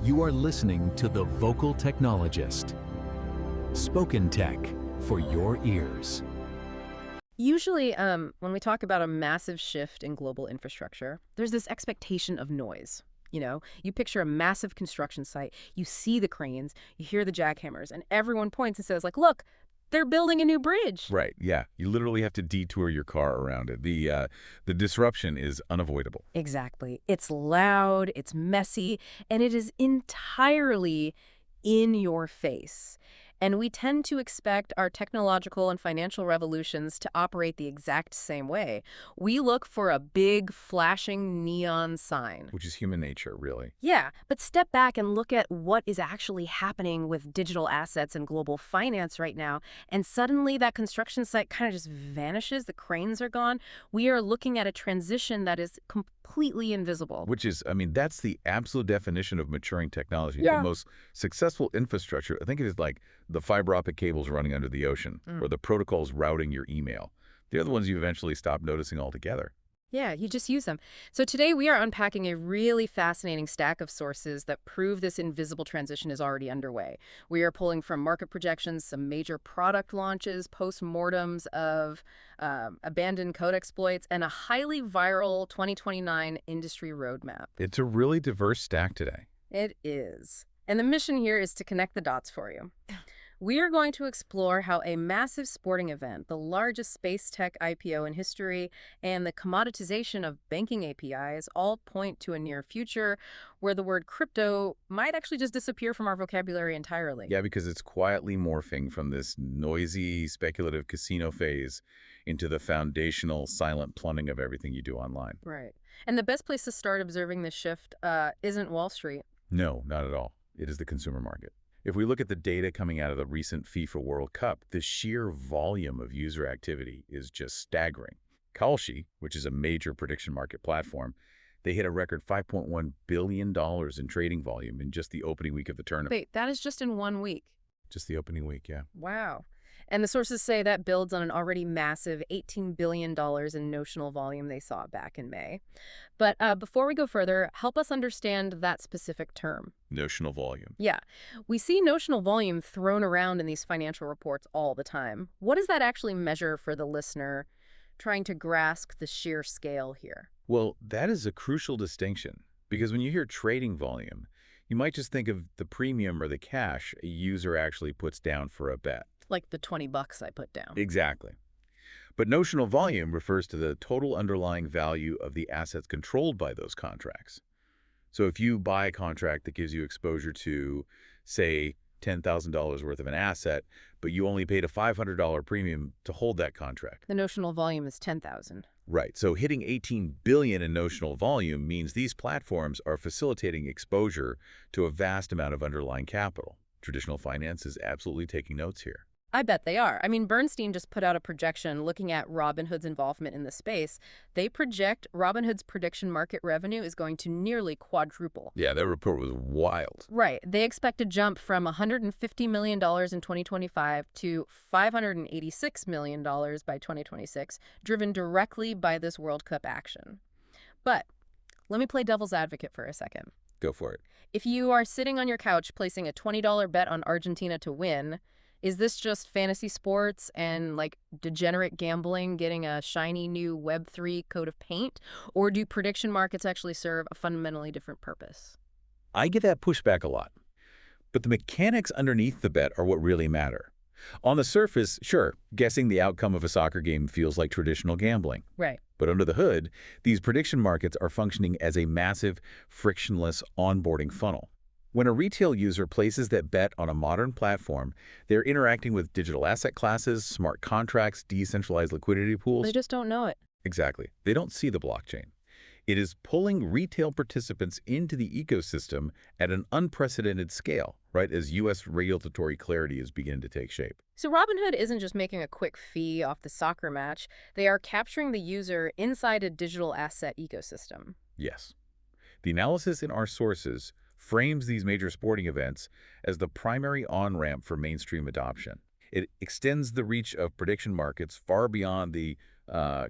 You are listening to The Vocal Technologist. Spoken tech for your ears. Usually, when we talk about a massive shift in global infrastructure, there's this expectation of noise. You picture a massive construction site, you see the cranes, you hear the jackhammers, and everyone points and says, look, they're building a new bridge. Right, yeah. You literally have to detour your car around it. The disruption is unavoidable. Exactly. It's loud, it's messy, and it is entirely in your face. And we tend to expect our technological and financial revolutions to operate the exact same way. We look for a big, flashing neon sign. Which is human nature, really. Yeah, but step back and look at what is actually happening with digital assets and global finance right now, and suddenly that construction site kind of just vanishes, the cranes are gone. We are looking at a transition that is completely invisible. Which is, that's the absolute definition of maturing technology. Yeah. The most successful infrastructure, I think it is like the fiber optic cables running under the ocean, or the protocols routing your email. They're the ones you eventually stop noticing altogether. Yeah, you just use them. So today we are unpacking a really fascinating stack of sources that prove this invisible transition is already underway. We are pulling from market projections, some major product launches, post-mortems of abandoned code exploits, and a highly viral 2029 industry roadmap. It's a really diverse stack today. It is. And the mission here is to connect the dots for you. We are going to explore how a massive sporting event, the largest space tech IPO in history, and the commoditization of banking APIs all point to a near future where the word crypto might actually just disappear from our vocabulary entirely. Yeah, because it's quietly morphing from this noisy, speculative casino phase into the foundational, silent plumbing of everything you do online. Right. And the best place to start observing this shift isn't Wall Street. No, not at all. It is the consumer market. If we look at the data coming out of the recent FIFA World Cup, the sheer volume of user activity is just staggering. Kalshi, which is a major prediction market platform, they hit a record $5.1 billion in trading volume in just the opening week of the tournament. Wait, that is just in 1 week. Just the opening week, yeah. Wow. And the sources say that builds on an already massive $18 billion in notional volume they saw back in May. But before we go further, help us understand that specific term. Notional volume. Yeah. We see notional volume thrown around in these financial reports all the time. What does that actually measure for the listener trying to grasp the sheer scale here? Well, that is a crucial distinction, because when you hear trading volume, you might just think of the premium or the cash a user actually puts down for a bet. Like the $20 I put down. Exactly. But notional volume refers to the total underlying value of the assets controlled by those contracts. So if you buy a contract that gives you exposure to, say, $10,000 worth of an asset, but you only paid a $500 premium to hold that contract. The notional volume is 10,000. Right. So hitting 18 billion in notional volume means these platforms are facilitating exposure to a vast amount of underlying capital. Traditional finance is absolutely taking notes here. I bet they are. I mean, Bernstein just put out a projection looking at Robinhood's involvement in the space. They project Robinhood's prediction market revenue is going to nearly quadruple. Yeah, that report was wild. Right. They expect to jump from $150 million in 2025 to $586 million by 2026, driven directly by this World Cup action. But let me play devil's advocate for a second. Go for it. If you are sitting on your couch placing a $20 bet on Argentina to win, is this just fantasy sports and degenerate gambling getting a shiny new Web3 coat of paint? Or do prediction markets actually serve a fundamentally different purpose? I get that pushback a lot. But the mechanics underneath the bet are what really matter. On the surface, sure, guessing the outcome of a soccer game feels like traditional gambling. Right. But under the hood, these prediction markets are functioning as a massive, frictionless onboarding funnel. When a retail user places that bet on a modern platform, they're interacting with digital asset classes, smart contracts, decentralized liquidity pools. They just don't know it. Exactly. They don't see the blockchain. It is pulling retail participants into the ecosystem at an unprecedented scale, right, as U.S. regulatory clarity is beginning to take shape. So Robinhood isn't just making a quick fee off the soccer match. They are capturing the user inside a digital asset ecosystem. Yes. The analysis in our sources frames these major sporting events as the primary on-ramp for mainstream adoption. It extends the reach of prediction markets far beyond the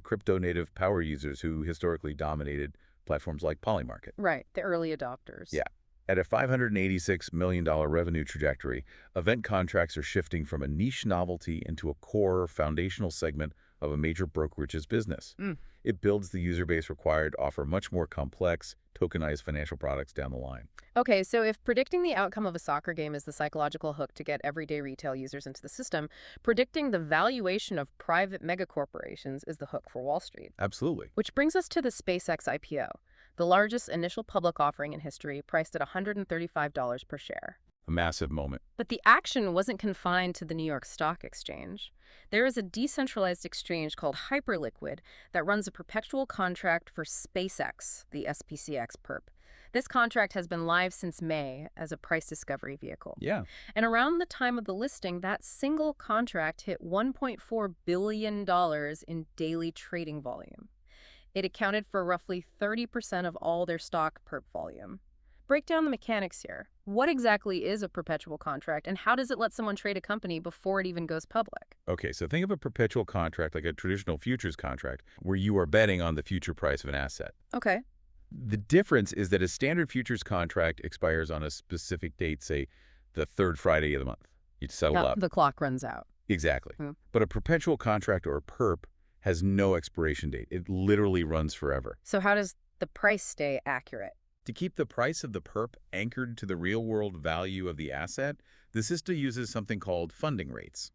crypto-native power users who historically dominated platforms like Polymarket. Right, the early adopters. Yeah. At a $586 million revenue trajectory, event contracts are shifting from a niche novelty into a core foundational segment of a major brokerage's business. Mm. It builds the user base required to offer much more complex, tokenized financial products down the line. Okay, so if predicting the outcome of a soccer game is the psychological hook to get everyday retail users into the system, predicting the valuation of private megacorporations is the hook for Wall Street. Absolutely. Which brings us to the SpaceX IPO, the largest initial public offering in history, priced at $135 per share. A massive moment. But the action wasn't confined to the New York Stock Exchange. There is a decentralized exchange called Hyperliquid that runs a perpetual contract for SpaceX, the SPCX perp. This contract has been live since May as a price discovery vehicle. Yeah. And around the time of the listing, that single contract hit $1.4 billion in daily trading volume. It accounted for roughly 30% of all their stock perp volume. Break down the mechanics here. What exactly is a perpetual contract, and how does it let someone trade a company before it even goes public? Okay, so think of a perpetual contract like a traditional futures contract where you are betting on the future price of an asset. Okay. The difference is that a standard futures contract expires on a specific date, say the third Friday of the month. You settle up. The clock runs out. Exactly. Hmm. But a perpetual contract or a perp has no expiration date. It literally runs forever. So how does the price stay accurate? To keep the price of the perp anchored to the real-world value of the asset, the system uses something called funding rates.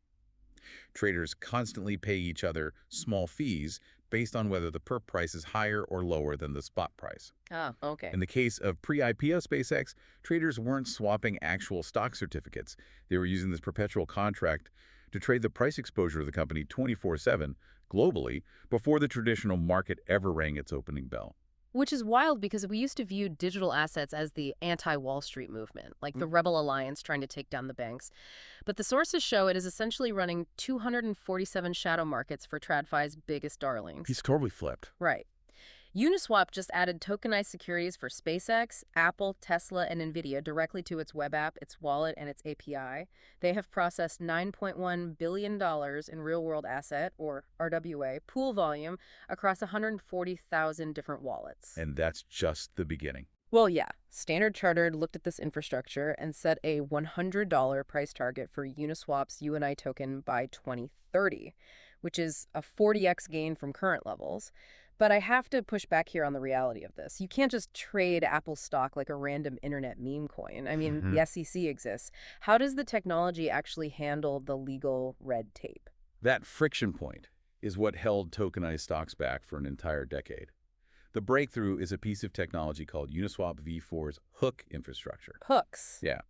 Traders constantly pay each other small fees based on whether the perp price is higher or lower than the spot price. Oh, okay. In the case of pre-IPO SpaceX, traders weren't swapping actual stock certificates. They were using this perpetual contract to trade the price exposure of the company 24/7 globally before the traditional market ever rang its opening bell. Which is wild because we used to view digital assets as the anti-Wall Street movement, like the Rebel Alliance trying to take down the banks. But the sources show it is essentially running 247 shadow markets for TradFi's biggest darlings. He's totally flipped. Right. Uniswap just added tokenized securities for SpaceX, Apple, Tesla, and NVIDIA directly to its web app, its wallet, and its API. They have processed $9.1 billion in real-world asset, or RWA, pool volume across 140,000 different wallets. And that's just the beginning. Well, yeah. Standard Chartered looked at this infrastructure and set a $100 price target for Uniswap's UNI token by 2030, which is a 40x gain from current levels. But I have to push back here on the reality of this. You can't just trade Apple stock like a random internet meme coin. I mean, the SEC exists. How does the technology actually handle the legal red tape? That friction point is what held tokenized stocks back for an entire decade. The breakthrough is a piece of technology called Uniswap v4's hook infrastructure. Hooks. Yeah.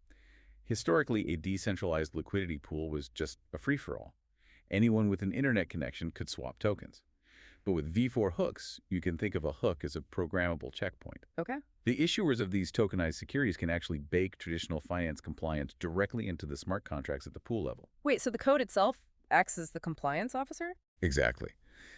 Historically, a decentralized liquidity pool was just a free-for-all. Anyone with an internet connection could swap tokens. But with V4 hooks, you can think of a hook as a programmable checkpoint. Okay. The issuers of these tokenized securities can actually bake traditional finance compliance directly into the smart contracts at the pool level. Wait, so the code itself acts as the compliance officer? Exactly.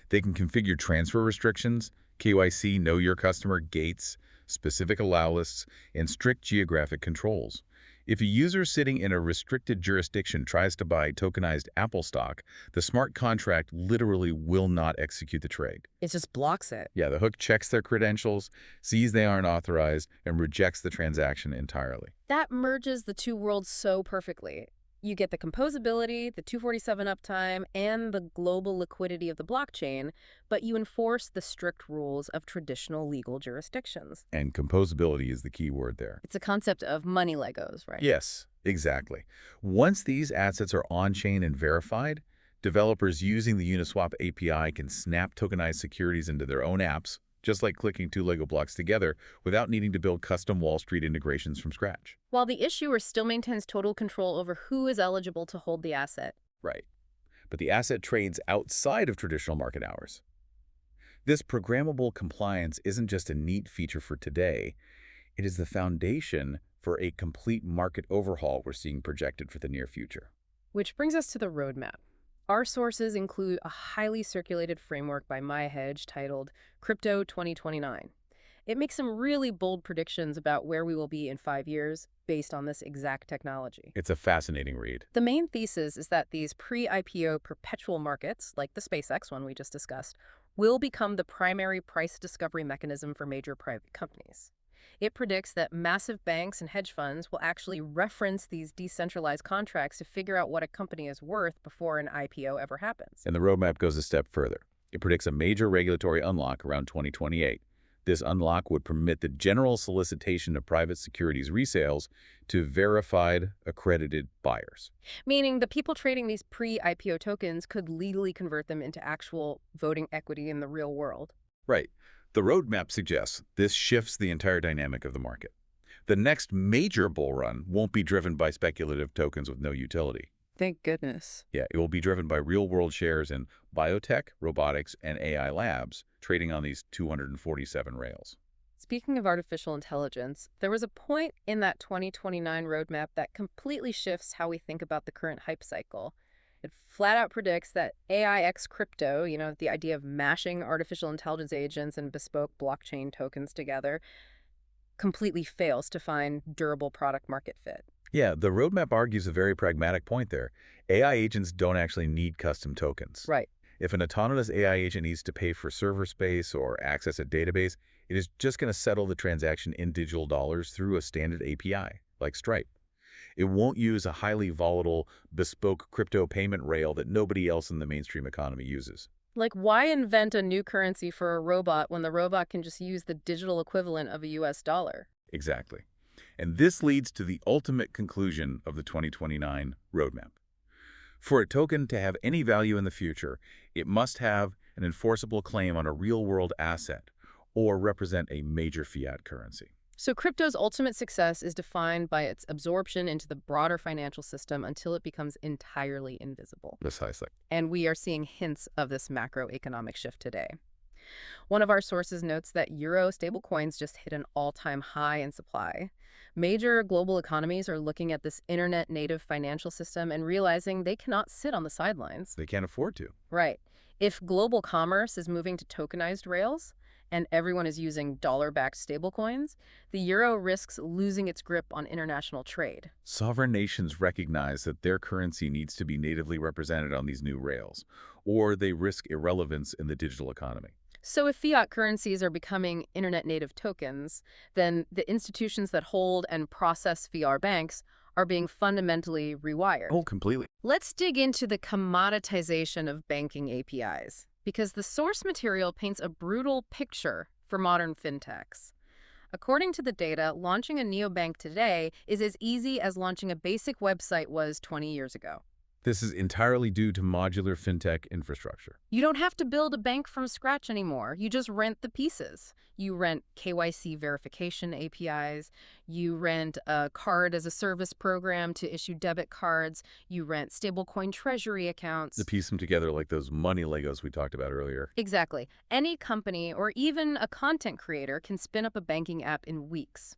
They can configure transfer restrictions, KYC, know your customer, gates, specific allow lists, and strict geographic controls. If a user sitting in a restricted jurisdiction tries to buy tokenized Apple stock, the smart contract literally will not execute the trade. It just blocks it. Yeah, the hook checks their credentials, sees they aren't authorized, and rejects the transaction entirely. That merges the two worlds so perfectly. You get the composability, the 247 uptime, and the global liquidity of the blockchain, but you enforce the strict rules of traditional legal jurisdictions. And composability is the key word there. It's a concept of money Legos, right? Yes, exactly. Once these assets are on-chain and verified, developers using the Uniswap API can snap tokenized securities into their own apps, just like clicking two Lego blocks together without needing to build custom Wall Street integrations from scratch. While the issuer still maintains total control over who is eligible to hold the asset. Right. But the asset trades outside of traditional market hours. This programmable compliance isn't just a neat feature for today. It is the foundation for a complete market overhaul we're seeing projected for the near future. Which brings us to the roadmap. Our sources include a highly circulated framework by hedge titled Crypto 2029. It makes some really bold predictions about where we will be in 5 years based on this exact technology. It's a fascinating read. The main thesis is that these pre-IPO perpetual markets, like the SpaceX one we just discussed, will become the primary price discovery mechanism for major private companies. It predicts that massive banks and hedge funds will actually reference these decentralized contracts to figure out what a company is worth before an IPO ever happens. And the roadmap goes a step further. It predicts a major regulatory unlock around 2028. This unlock would permit the general solicitation of private securities resales to verified, accredited buyers. Meaning the people trading these pre-IPO tokens could legally convert them into actual voting equity in the real world. Right. The roadmap suggests this shifts the entire dynamic of the market. The next major bull run won't be driven by speculative tokens with no utility. Thank goodness. Yeah, it will be driven by real-world shares in biotech, robotics, and AI labs trading on these 247 rails. Speaking of artificial intelligence, there was a point in that 2029 roadmap that completely shifts how we think about the current hype cycle. It flat out predicts that AI x crypto, the idea of mashing artificial intelligence agents and bespoke blockchain tokens together, completely fails to find durable product market fit. Yeah, the roadmap argues a very pragmatic point there. AI agents don't actually need custom tokens. Right. If an autonomous AI agent needs to pay for server space or access a database, it is just going to settle the transaction in digital dollars through a standard API, like Stripe. It won't use a highly volatile, bespoke crypto payment rail that nobody else in the mainstream economy uses. Like, why invent a new currency for a robot when the robot can just use the digital equivalent of a US dollar? Exactly. And this leads to the ultimate conclusion of the 2029 roadmap. For a token to have any value in the future, it must have an enforceable claim on a real-world asset or represent a major fiat currency. So crypto's ultimate success is defined by its absorption into the broader financial system until it becomes entirely invisible. Precisely. And we are seeing hints of this macroeconomic shift today. One of our sources notes that euro stablecoins just hit an all-time high in supply. Major global economies are looking at this internet-native financial system and realizing they cannot sit on the sidelines. They can't afford to. Right. If global commerce is moving to tokenized rails, and everyone is using dollar-backed stablecoins, the euro risks losing its grip on international trade. Sovereign nations recognize that their currency needs to be natively represented on these new rails, or they risk irrelevance in the digital economy. So if fiat currencies are becoming internet-native tokens, then the institutions that hold and process fiat banks are being fundamentally rewired. Oh, completely. Let's dig into the commoditization of banking APIs, because the source material paints a brutal picture for modern fintechs. According to the data, launching a neobank today is as easy as launching a basic website was 20 years ago. This is entirely due to modular fintech infrastructure. You don't have to build a bank from scratch anymore. You just rent the pieces. You rent KYC verification APIs. You rent a card as a service program to issue debit cards. You rent stablecoin treasury accounts. To piece them together like those money Legos we talked about earlier. Exactly. Any company or even a content creator can spin up a banking app in weeks.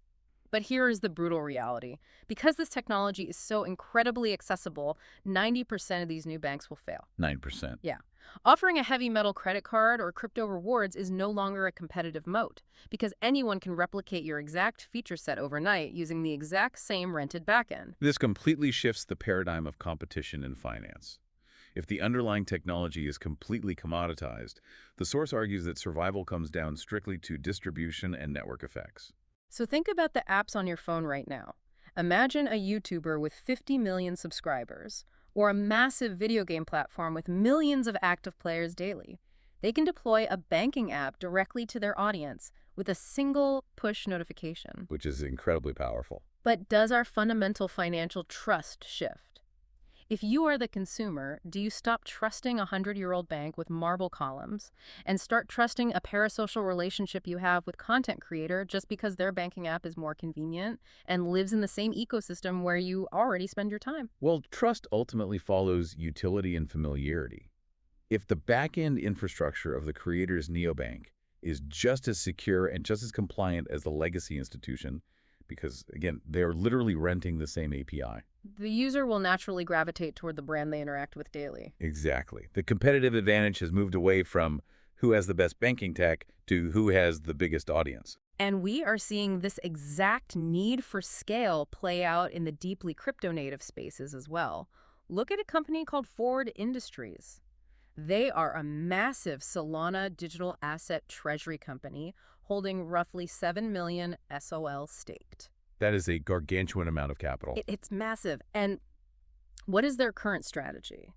But here is the brutal reality. Because this technology is so incredibly accessible, 90% of these new banks will fail. 9%. Yeah. Offering a heavy metal credit card or crypto rewards is no longer a competitive moat because anyone can replicate your exact feature set overnight using the exact same rented backend. This completely shifts the paradigm of competition in finance. If the underlying technology is completely commoditized, the source argues that survival comes down strictly to distribution and network effects. So think about the apps on your phone right now. Imagine a YouTuber with 50 million subscribers, or a massive video game platform with millions of active players daily. They can deploy a banking app directly to their audience with a single push notification. Which is incredibly powerful. But does our fundamental financial trust shift? If you are the consumer, do you stop trusting a 100-year-old bank with marble columns and start trusting a parasocial relationship you have with content creator just because their banking app is more convenient and lives in the same ecosystem where you already spend your time? Well, trust ultimately follows utility and familiarity. If the back-end infrastructure of the creator's neobank is just as secure and just as compliant as the legacy institution, because, again, they're literally renting the same API. The user will naturally gravitate toward the brand they interact with daily. Exactly. The competitive advantage has moved away from who has the best banking tech to who has the biggest audience. And we are seeing this exact need for scale play out in the deeply crypto-native spaces as well. Look at a company called Forward Industries. They are a massive Solana digital asset treasury company holding roughly 7 million SOL staked. That is a gargantuan amount of capital. It's massive. And what is their current strategy?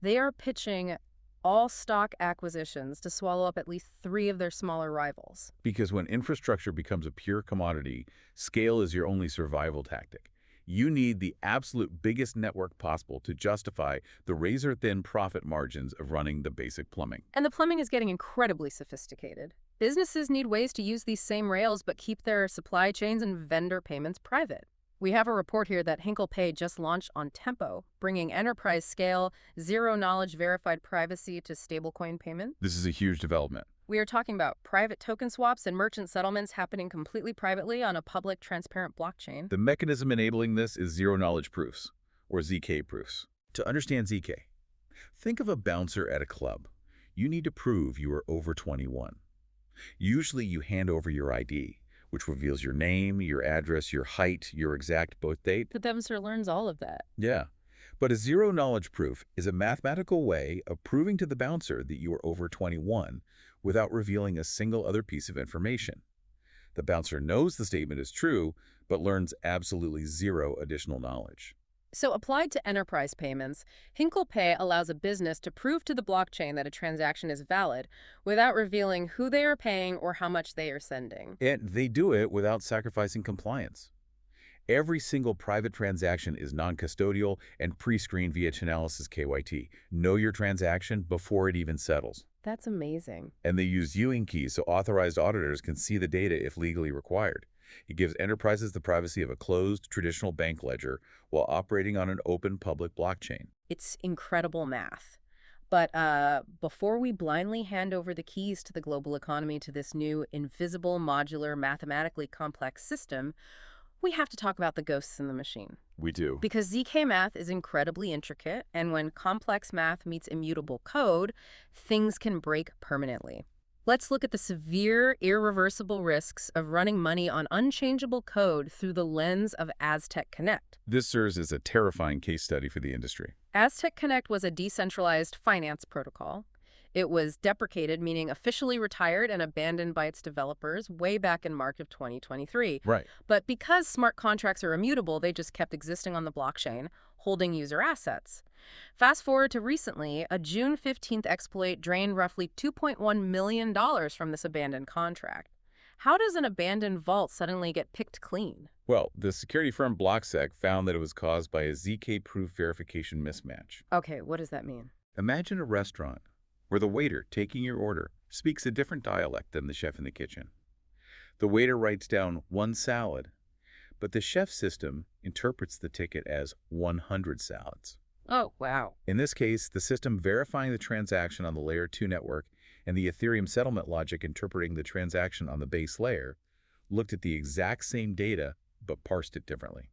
They are pitching all stock acquisitions to swallow up at least 3 of their smaller rivals. Because when infrastructure becomes a pure commodity, scale is your only survival tactic. You need the absolute biggest network possible to justify the razor-thin profit margins of running the basic plumbing. And the plumbing is getting incredibly sophisticated. Businesses need ways to use these same rails but keep their supply chains and vendor payments private. We have a report here that Hinkle Pay just launched on Tempo, bringing enterprise-scale, zero-knowledge verified privacy to stablecoin payment. This is a huge development. We are talking about private token swaps and merchant settlements happening completely privately on a public, transparent blockchain. The mechanism enabling this is zero-knowledge proofs, or ZK proofs. To understand ZK, think of a bouncer at a club. You need to prove you are over 21. Usually you hand over your ID, which reveals your name, your address, your height, your exact birth date. The bouncer learns all of that. Yeah. But a zero-knowledge proof is a mathematical way of proving to the bouncer that you are over 21 without revealing a single other piece of information. The bouncer knows the statement is true, but learns absolutely zero additional knowledge. So applied to enterprise payments, Hinkle Pay allows a business to prove to the blockchain that a transaction is valid without revealing who they are paying or how much they are sending. And they do it without sacrificing compliance. Every single private transaction is non-custodial and pre-screened via Chainalysis KYT. Know your transaction before it even settles. That's amazing. And they use Ewing keys so authorized auditors can see the data if legally required. It gives enterprises the privacy of a closed, traditional bank ledger while operating on an open public blockchain. It's incredible math. But before we blindly hand over the keys to the global economy to this new, invisible, modular, mathematically complex system, we have to talk about the ghosts in the machine. We do. Because ZK math is incredibly intricate, and when complex math meets immutable code, things can break permanently. Let's look at the severe, irreversible risks of running money on unchangeable code through the lens of Aztec Connect. This serves as a terrifying case study for the industry. Aztec Connect was a decentralized finance protocol. It was deprecated, meaning officially retired and abandoned by its developers way back in March of 2023. Right. But because smart contracts are immutable, they just kept existing on the blockchain, holding user assets. Fast forward to recently, a June 15th exploit drained roughly $2.1 million from this abandoned contract. How does an abandoned vault suddenly get picked clean? Well, the security firm BlockSec found that it was caused by a ZK-proof verification mismatch. Okay, what does that mean? Imagine a restaurant where the waiter taking your order speaks a different dialect than the chef in the kitchen. The waiter writes down 1 salad, but the chef system interprets the ticket as 100 salads. Oh, wow. In this case, the system verifying the transaction on the Layer 2 network and the Ethereum settlement logic interpreting the transaction on the base layer looked at the exact same data but parsed it differently.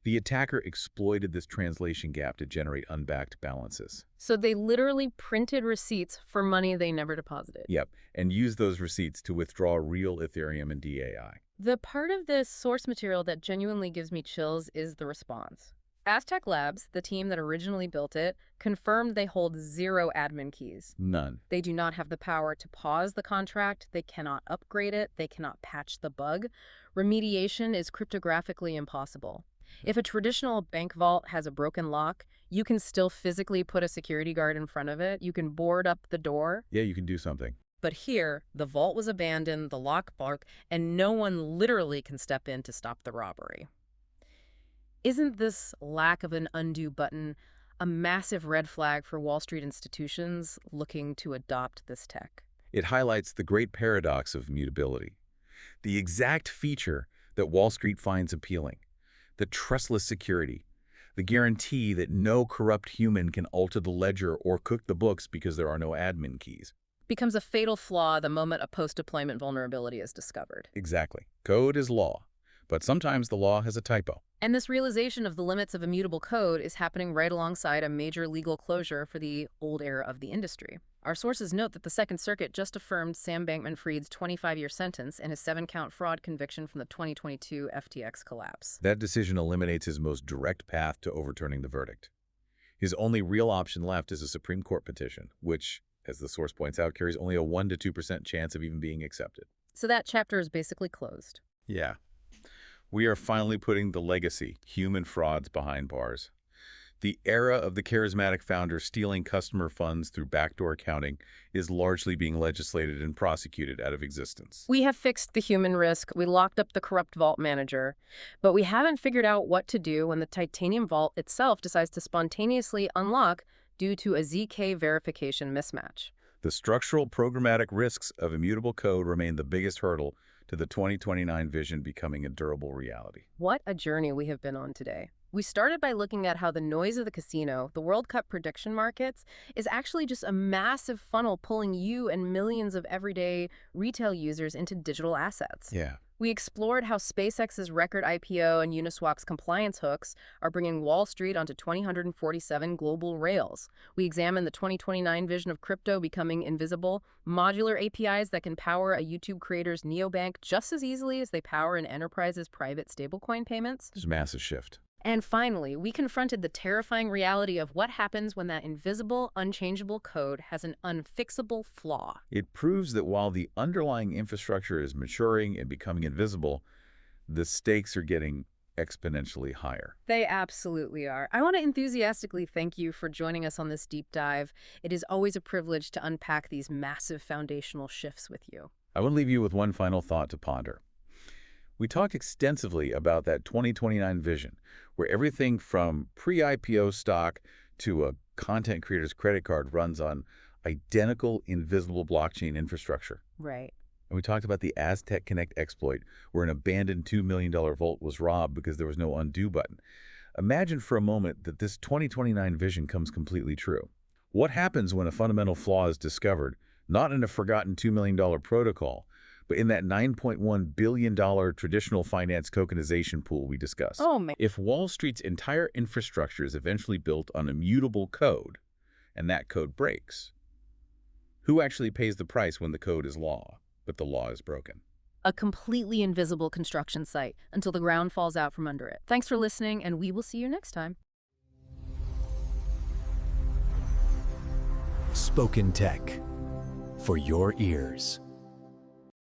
The attacker exploited this translation gap to generate unbacked balances. So they literally printed receipts for money they never deposited. Yep, and used those receipts to withdraw real Ethereum and DAI. The part of this source material that genuinely gives me chills is the response. Aztec Labs, the team that originally built it, confirmed they hold 0 admin keys. None. They do not have the power to pause the contract, they cannot upgrade it, they cannot patch the bug. Remediation is cryptographically impossible. If a traditional bank vault has a broken lock, you can still physically put a security guard in front of it. You can board up the door. Yeah, you can do something. But here, the vault was abandoned, the lock broke, and no one literally can step in to stop the robbery. Isn't this lack of an undo button a massive red flag for Wall Street institutions looking to adopt this tech? It highlights the great paradox of mutability, the exact feature that Wall Street finds appealing, the trustless security, the guarantee that no corrupt human can alter the ledger or cook the books because there are no admin keys. Becomes a fatal flaw the moment a post-deployment vulnerability is discovered. Exactly. Code is law, but sometimes the law has a typo. And this realization of the limits of immutable code is happening right alongside a major legal closure for the old era of the industry. Our sources note that the Second Circuit just affirmed Sam Bankman-Fried's 25-year sentence and his 7-count fraud conviction from the 2022 FTX collapse. That decision eliminates his most direct path to overturning the verdict. His only real option left is a Supreme Court petition, which, as the source points out, carries only a 1% to 2% chance of even being accepted. So that chapter is basically closed. Yeah. We are finally putting the legacy, human frauds, behind bars. The era of the charismatic founder stealing customer funds through backdoor accounting is largely being legislated and prosecuted out of existence. We have fixed the human risk, we locked up the corrupt vault manager, but we haven't figured out what to do when the titanium vault itself decides to spontaneously unlock due to a ZK verification mismatch. The structural programmatic risks of immutable code remain the biggest hurdle to the 2029 vision becoming a durable reality. What a journey we have been on today. We started by looking at how the noise of the casino, the World Cup prediction markets, is actually just a massive funnel pulling you and millions of everyday retail users into digital assets. Yeah. We explored how SpaceX's record IPO and Uniswap's compliance hooks are bringing Wall Street onto 2,047 global rails. We examined the 2029 vision of crypto becoming invisible, modular APIs that can power a YouTube creator's neobank just as easily as they power an enterprise's private stablecoin payments. There's a massive shift. And finally, we confronted the terrifying reality of what happens when that invisible, unchangeable code has an unfixable flaw. It proves that while the underlying infrastructure is maturing and becoming invisible, the stakes are getting exponentially higher. They absolutely are. I want to enthusiastically thank you for joining us on this deep dive. It is always a privilege to unpack these massive foundational shifts with you. I want to leave you with one final thought to ponder. We talked extensively about that 2029 vision, where everything from pre-IPO stock to a content creator's credit card runs on identical invisible blockchain infrastructure. Right. And we talked about the Aztec Connect exploit, where an abandoned $2 million vault was robbed because there was no undo button. Imagine for a moment that this 2029 vision comes completely true. What happens when a fundamental flaw is discovered, not in a forgotten $2 million protocol, but in that $9.1 billion traditional finance tokenization pool we discussed? Oh, man. If Wall Street's entire infrastructure is eventually built on immutable code, and that code breaks, who actually pays the price when the code is law, but the law is broken? A completely invisible construction site until the ground falls out from under it. Thanks for listening, and we will see you next time. Spoken Tech, for your ears.